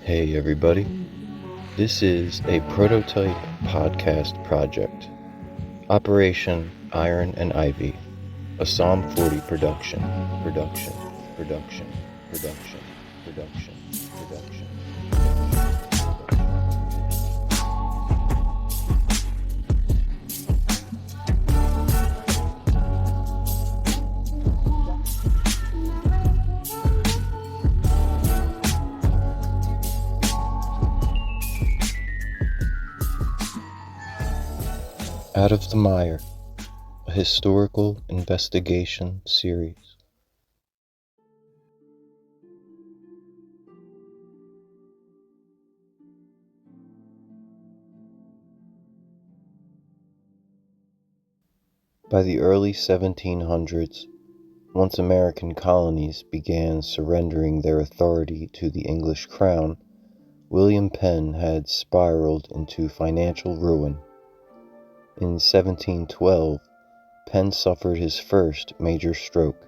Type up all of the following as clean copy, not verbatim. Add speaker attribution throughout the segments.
Speaker 1: Hey everybody, this is a prototype podcast project. Operation Iron and Ivy, a Psalm 40 production. Out of the Mire, a historical investigation series. By the early 1700s, once American colonies began surrendering their authority to the English crown, William Penn had spiraled into financial ruin. In 1712, Penn suffered his first major stroke,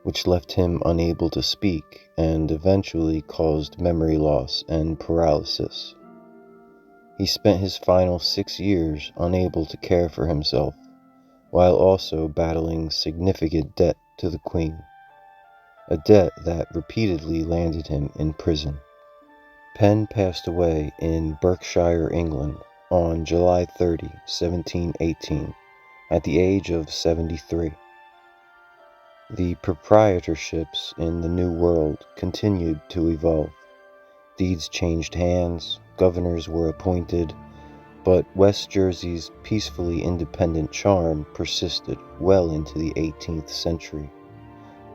Speaker 1: which left him unable to speak and eventually caused memory loss and paralysis. He spent his final 6 years unable to care for himself, while also battling significant debt to the Queen, a debt that repeatedly landed him in prison. Penn passed away in Berkshire, England, on July 30, 1718, at the age of 73. The proprietorships in the New World continued to evolve. Deeds changed hands, governors were appointed, but West Jersey's peacefully independent charm persisted well into the 18th century.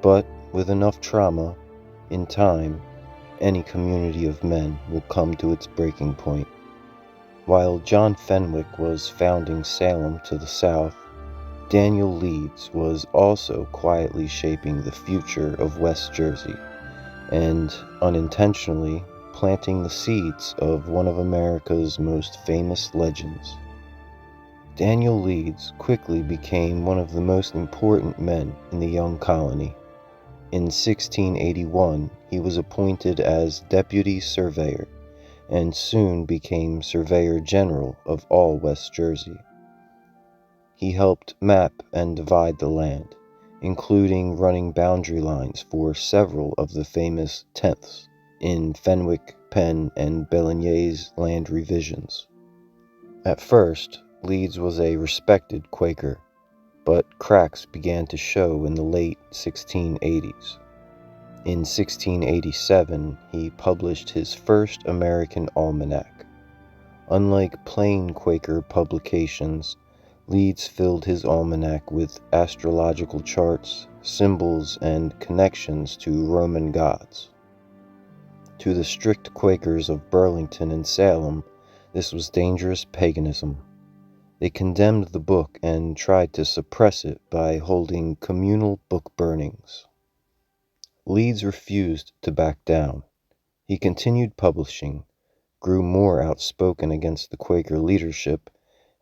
Speaker 1: But with enough trauma, in time, any community of men will come to its breaking point. While John Fenwick was founding Salem to the south, Daniel Leeds was also quietly shaping the future of West Jersey, and unintentionally planting the seeds of one of America's most famous legends. Daniel Leeds quickly became one of the most important men in the young colony. In 1681, he was appointed as Deputy Surveyor, and soon became Surveyor General of all West Jersey. He helped map and divide the land, including running boundary lines for several of the famous tenths in Fenwick, Penn, and Belignier's land revisions. At first, Leeds was a respected Quaker, but cracks began to show in the late 1680s. In 1687, he published his first American almanac. Unlike plain Quaker publications, Leeds filled his almanac with astrological charts, symbols, and connections to Roman gods. To the strict Quakers of Burlington and Salem, this was dangerous paganism. They condemned the book and tried to suppress it by holding communal book burnings. Leeds refused to back down. He continued publishing, grew more outspoken against the Quaker leadership,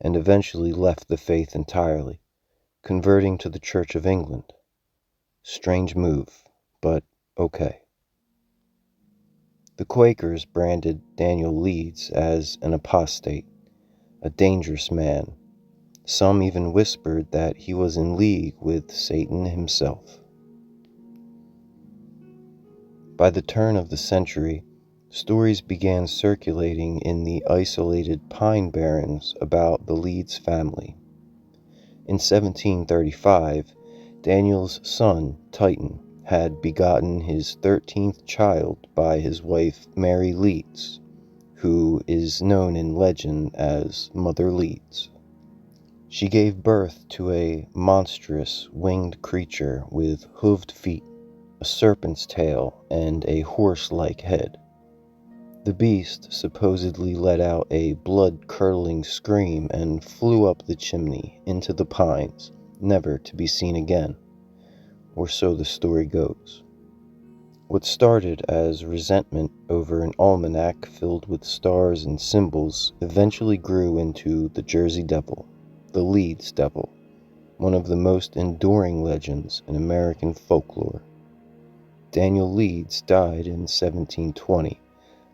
Speaker 1: and eventually left the faith entirely, converting to the Church of England. Strange move, but okay. The Quakers branded Daniel Leeds as an apostate, a dangerous man. Some even whispered that he was in league with Satan himself. By the turn of the century, stories began circulating in the isolated pine barrens about the Leeds family. In 1735, Daniel's son, Titan, had begotten his 13th child by his wife Mary Leeds, who is known in legend as Mother Leeds. She gave birth to a monstrous winged creature with hooved feet, a serpent's tail, and a horse-like head. The beast supposedly let out a blood-curdling scream and flew up the chimney into the pines, never to be seen again, or so the story goes. What started as resentment over an almanac filled with stars and symbols eventually grew into the Jersey Devil, the Leeds Devil, one of the most enduring legends in American folklore. Daniel Leeds died in 1720,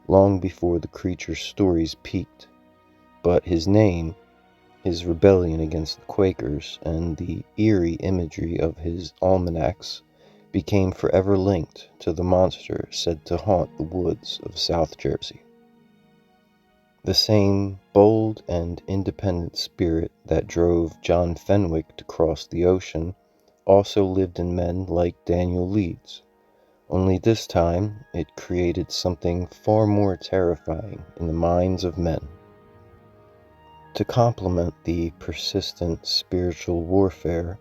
Speaker 1: long before the creature's stories peaked. But his name, his rebellion against the Quakers, and the eerie imagery of his almanacs became forever linked to the monster said to haunt the woods of South Jersey. The same bold and independent spirit that drove John Fenwick to cross the ocean also lived in men like Daniel Leeds, only this time it created something far more terrifying in the minds of men. To complement the persistent spiritual warfare,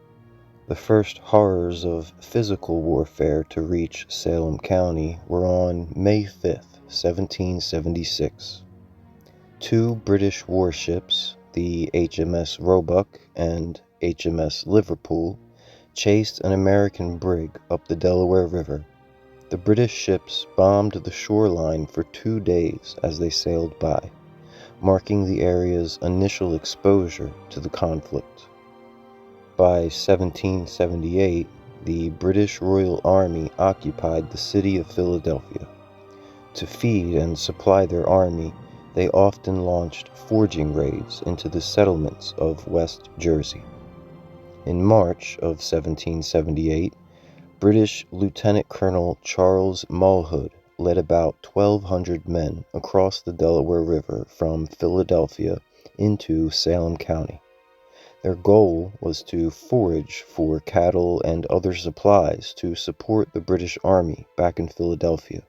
Speaker 1: the first horrors of physical warfare to reach Salem County were on May 5, 1776. Two British warships, the HMS Roebuck and HMS Liverpool, chased an American brig up the Delaware River. The British ships bombed the shoreline for 2 days as they sailed by, marking the area's initial exposure to the conflict. By 1778, the British Royal Army occupied the city of Philadelphia. To feed and supply their army, they often launched foraging raids into the settlements of West Jersey. In March of 1778, British Lieutenant Colonel Charles Mulhood led about 1,200 men across the Delaware River from Philadelphia into Salem County. Their goal was to forage for cattle and other supplies to support the British Army back in Philadelphia.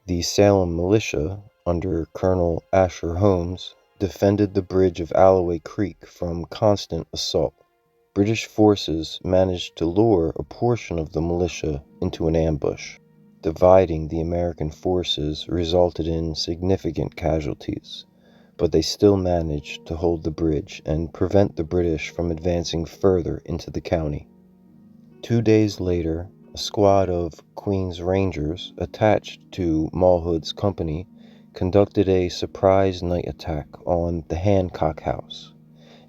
Speaker 1: The Salem militia, under Colonel Asher Holmes, defended the bridge of Alloway Creek from constant assault. British forces managed to lure a portion of the militia into an ambush. Dividing the American forces resulted in significant casualties, but they still managed to hold the bridge and prevent the British from advancing further into the county. 2 days later, a squad of Queen's Rangers attached to Mulhood's company conducted a surprise night attack on the Hancock House,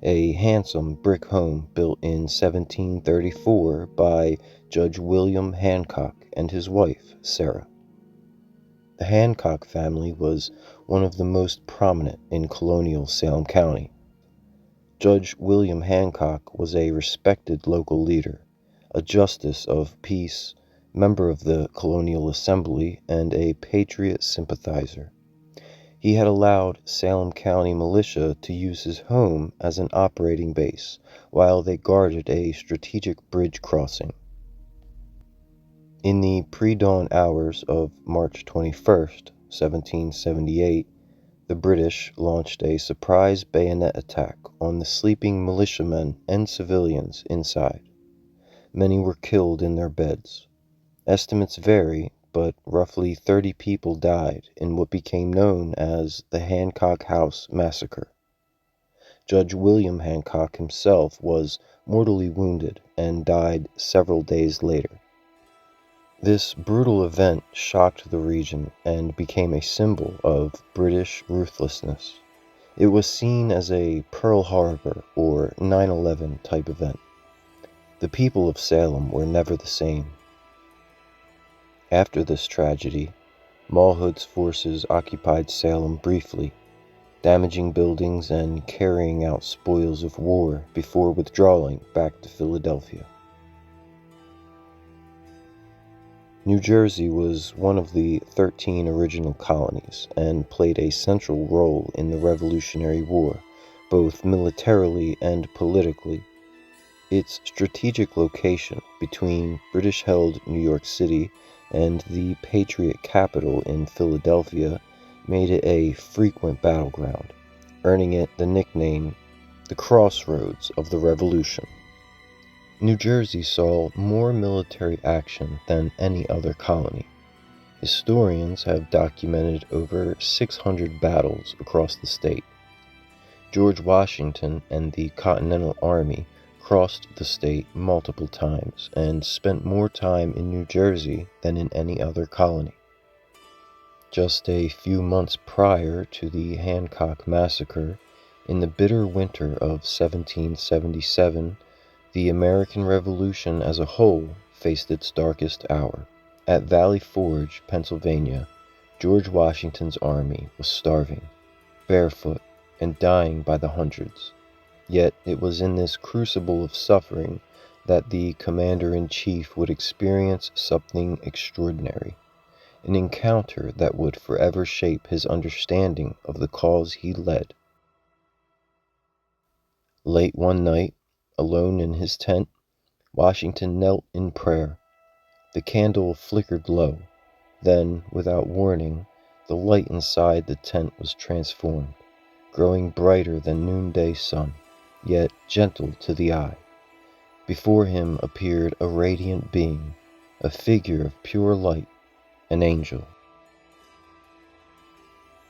Speaker 1: a handsome brick home built in 1734 by Judge William Hancock and his wife, Sarah. The Hancock family was one of the most prominent in colonial Salem County. Judge William Hancock was a respected local leader, a justice of peace, member of the Colonial Assembly, and a patriot sympathizer. He had allowed Salem County militia to use his home as an operating base while they guarded a strategic bridge crossing. In the pre-dawn hours of March 21st, 1778, the British launched a surprise bayonet attack on the sleeping militiamen and civilians inside. Many were killed in their beds. Estimates vary, but roughly 30 people died in what became known as the Hancock House Massacre. Judge William Hancock himself was mortally wounded and died several days later. This brutal event shocked the region and became a symbol of British ruthlessness. It was seen as a Pearl Harbor or 9/11 type event. The people of Salem were never the same. After this tragedy, Mulhood's forces occupied Salem briefly, damaging buildings and carrying out spoils of war before withdrawing back to Philadelphia. New Jersey was one of the 13 original colonies and played a central role in the Revolutionary War, both militarily and politically. Its strategic location between British-held New York City and the Patriot capital in Philadelphia made it a frequent battleground, earning it the nickname the Crossroads of the Revolution. New Jersey saw more military action than any other colony. Historians have documented over 600 battles across the state. George Washington and the Continental Army crossed the state multiple times and spent more time in New Jersey than in any other colony. Just a few months prior to the Hancock Massacre, in the bitter winter of 1777, the American Revolution as a whole faced its darkest hour. At Valley Forge, Pennsylvania, George Washington's army was starving, barefoot, and dying by the hundreds. Yet it was in this crucible of suffering that the commander-in-chief would experience something extraordinary, an encounter that would forever shape his understanding of the cause he led. Late one night, alone in his tent, Washington knelt in prayer. The candle flickered low. Then, without warning, the light inside the tent was transformed, growing brighter than noonday sun, yet gentle to the eye. Before him appeared a radiant being, a figure of pure light, an angel.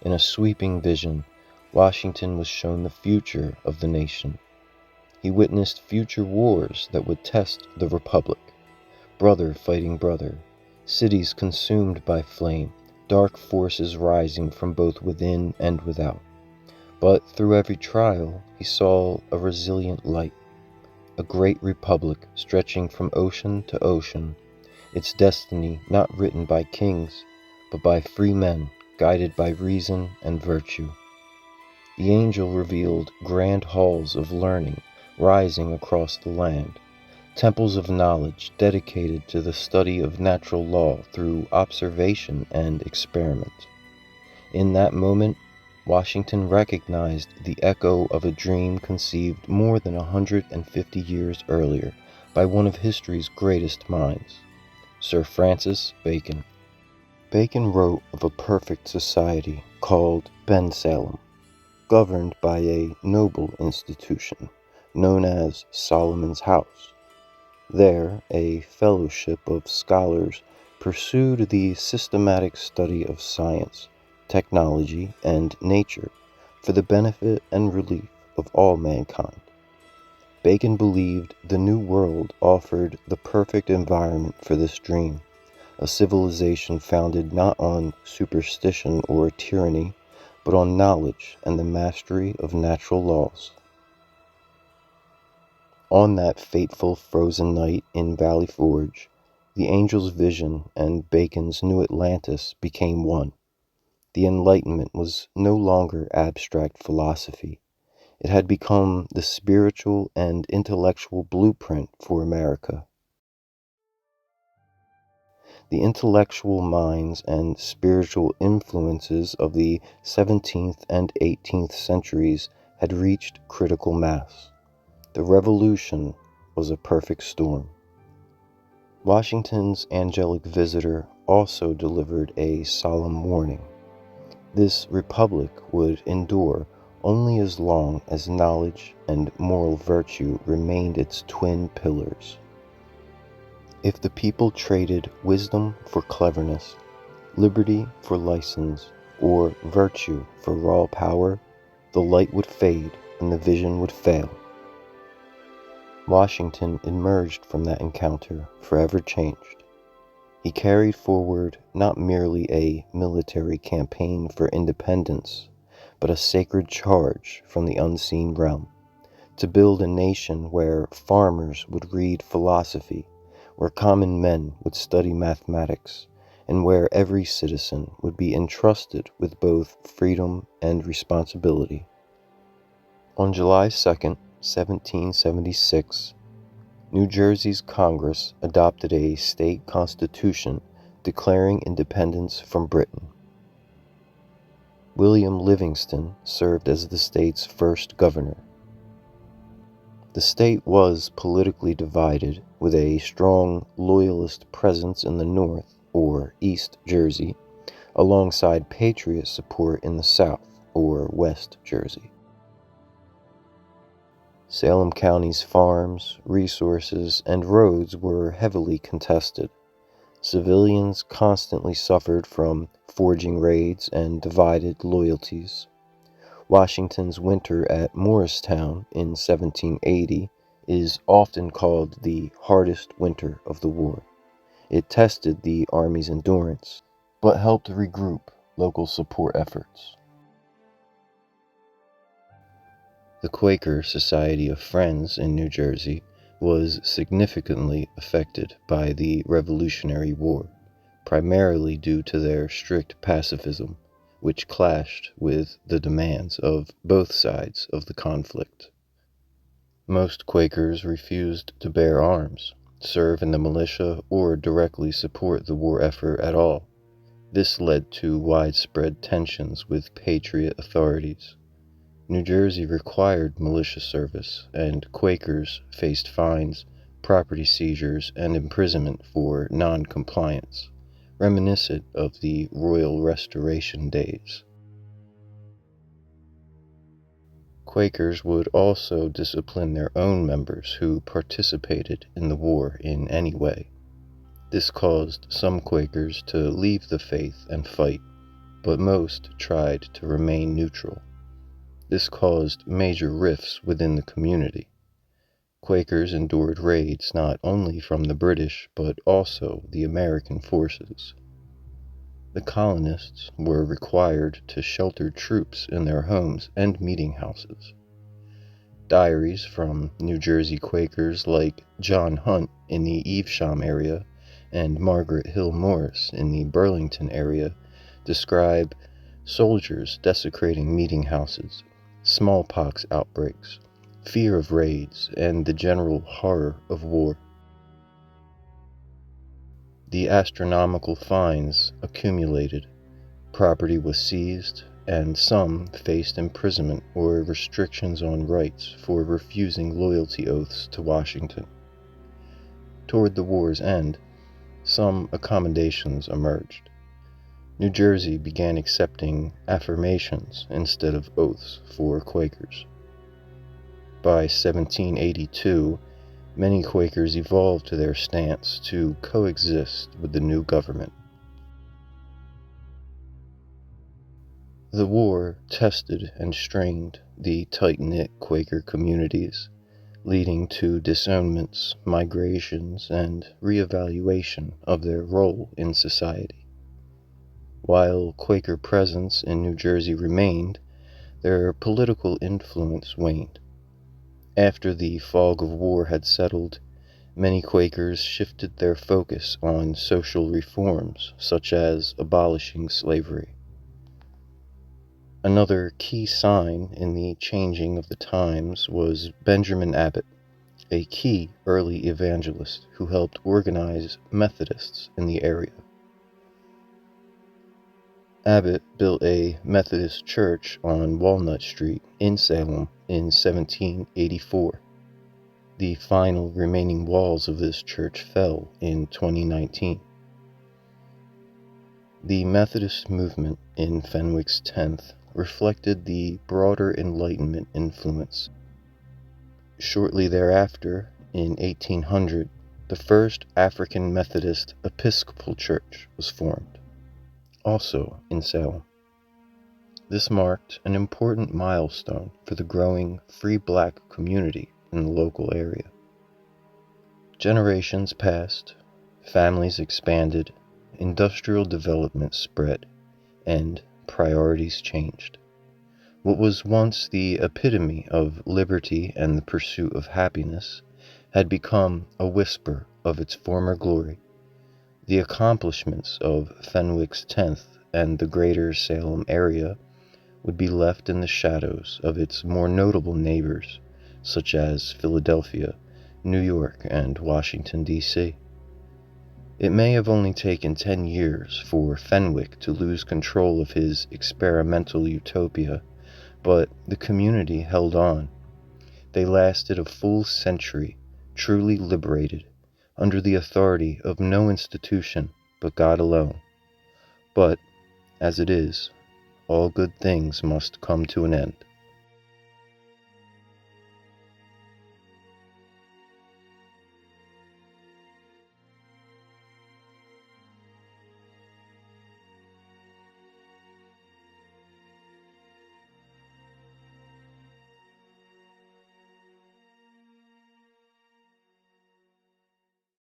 Speaker 1: In a sweeping vision, Washington was shown the future of the nation. He witnessed future wars that would test the republic, brother fighting brother, cities consumed by flame, dark forces rising from both within and without. But through every trial, he saw a resilient light, a great republic stretching from ocean to ocean, its destiny not written by kings, but by free men guided by reason and virtue. The angel revealed grand halls of learning rising across the land, temples of knowledge dedicated to the study of natural law through observation and experiment. In that moment, Washington recognized the echo of a dream conceived more than 150 years earlier by one of history's greatest minds, Sir Francis Bacon. Bacon wrote of a perfect society called Salem, governed by a noble institution known as Solomon's House. There, a fellowship of scholars pursued the systematic study of science, technology, and nature for the benefit and relief of all mankind. Bacon believed the New World offered the perfect environment for this dream, a civilization founded not on superstition or tyranny, but on knowledge and the mastery of natural laws. On that fateful frozen night in Valley Forge, the angel's vision and Bacon's New Atlantis became one. The Enlightenment was no longer abstract philosophy. It had become the spiritual and intellectual blueprint for America. The intellectual minds and spiritual influences of the 17th and 18th centuries had reached critical mass. The Revolution was a perfect storm. Washington's angelic visitor also delivered a solemn warning. This republic would endure only as long as knowledge and moral virtue remained its twin pillars. If the people traded wisdom for cleverness, liberty for license, or virtue for raw power, the light would fade and the vision would fail. Washington emerged from that encounter forever changed. He carried forward not merely a military campaign for independence, but a sacred charge from the unseen realm, to build a nation where farmers would read philosophy, where common men would study mathematics, and where every citizen would be entrusted with both freedom and responsibility. On July 2nd, 1776, New Jersey's Congress adopted a state constitution declaring independence from Britain. William Livingston served as the state's first governor. The state was politically divided, with a strong Loyalist presence in the North, or East Jersey, alongside Patriot support in the South, or West Jersey. Salem County's farms, resources, and roads were heavily contested. Civilians constantly suffered from foraging raids and divided loyalties. Washington's winter at Morristown in 1780 is often called the hardest winter of the war. It tested the Army's endurance, but helped regroup local support efforts. The Quaker Society of Friends in New Jersey was significantly affected by the Revolutionary War, primarily due to their strict pacifism, which clashed with the demands of both sides of the conflict. Most Quakers refused to bear arms, serve in the militia, or directly support the war effort at all. This led to widespread tensions with Patriot authorities. New Jersey required militia service, and Quakers faced fines, property seizures, and imprisonment for non-compliance, reminiscent of the Royal Restoration days. Quakers would also discipline their own members who participated in the war in any way. This caused some Quakers to leave the faith and fight, but most tried to remain neutral. This caused major rifts within the community. Quakers endured raids not only from the British, but also the American forces. The colonists were required to shelter troops in their homes and meeting houses. Diaries from New Jersey Quakers like John Hunt in the Evesham area and Margaret Hill Morris in the Burlington area describe soldiers desecrating meeting houses, smallpox outbreaks, fear of raids, and the general horror of war. The astronomical fines accumulated, property was seized, and some faced imprisonment or restrictions on rights for refusing loyalty oaths to Washington. Toward the war's end, some accommodations emerged. New Jersey began accepting affirmations instead of oaths for Quakers. By 1782, many Quakers evolved their stance to coexist with the new government. The war tested and strained the tight-knit Quaker communities, leading to disownments, migrations, and reevaluation of their role in society. While Quaker presence in New Jersey remained, their political influence waned. After the fog of war had settled, many Quakers shifted their focus on social reforms, such as abolishing slavery. Another key sign in the changing of the times was Benjamin Abbott, a key early evangelist who helped organize Methodists in the area. Abbott built a Methodist church on Walnut Street in Salem in 1784. The final remaining walls of this church fell in 2019. The Methodist movement in Fenwick's 10th reflected the broader Enlightenment influence. Shortly thereafter, in 1800, the first African Methodist Episcopal Church was formed, also in Salem. This marked an important milestone for the growing free black community in the local area. Generations passed, families expanded, industrial development spread, and priorities changed. What was once the epitome of liberty and the pursuit of happiness had become a whisper of its former glory. The accomplishments of Fenwick's 10th and the greater Salem area would be left in the shadows of its more notable neighbors, such as Philadelphia, New York, and Washington, D.C. It may have only taken 10 years for Fenwick to lose control of his experimental utopia, but the community held on. They lasted a full century, truly liberated, under the authority of no institution but God alone. But, as it is, all good things must come to an end.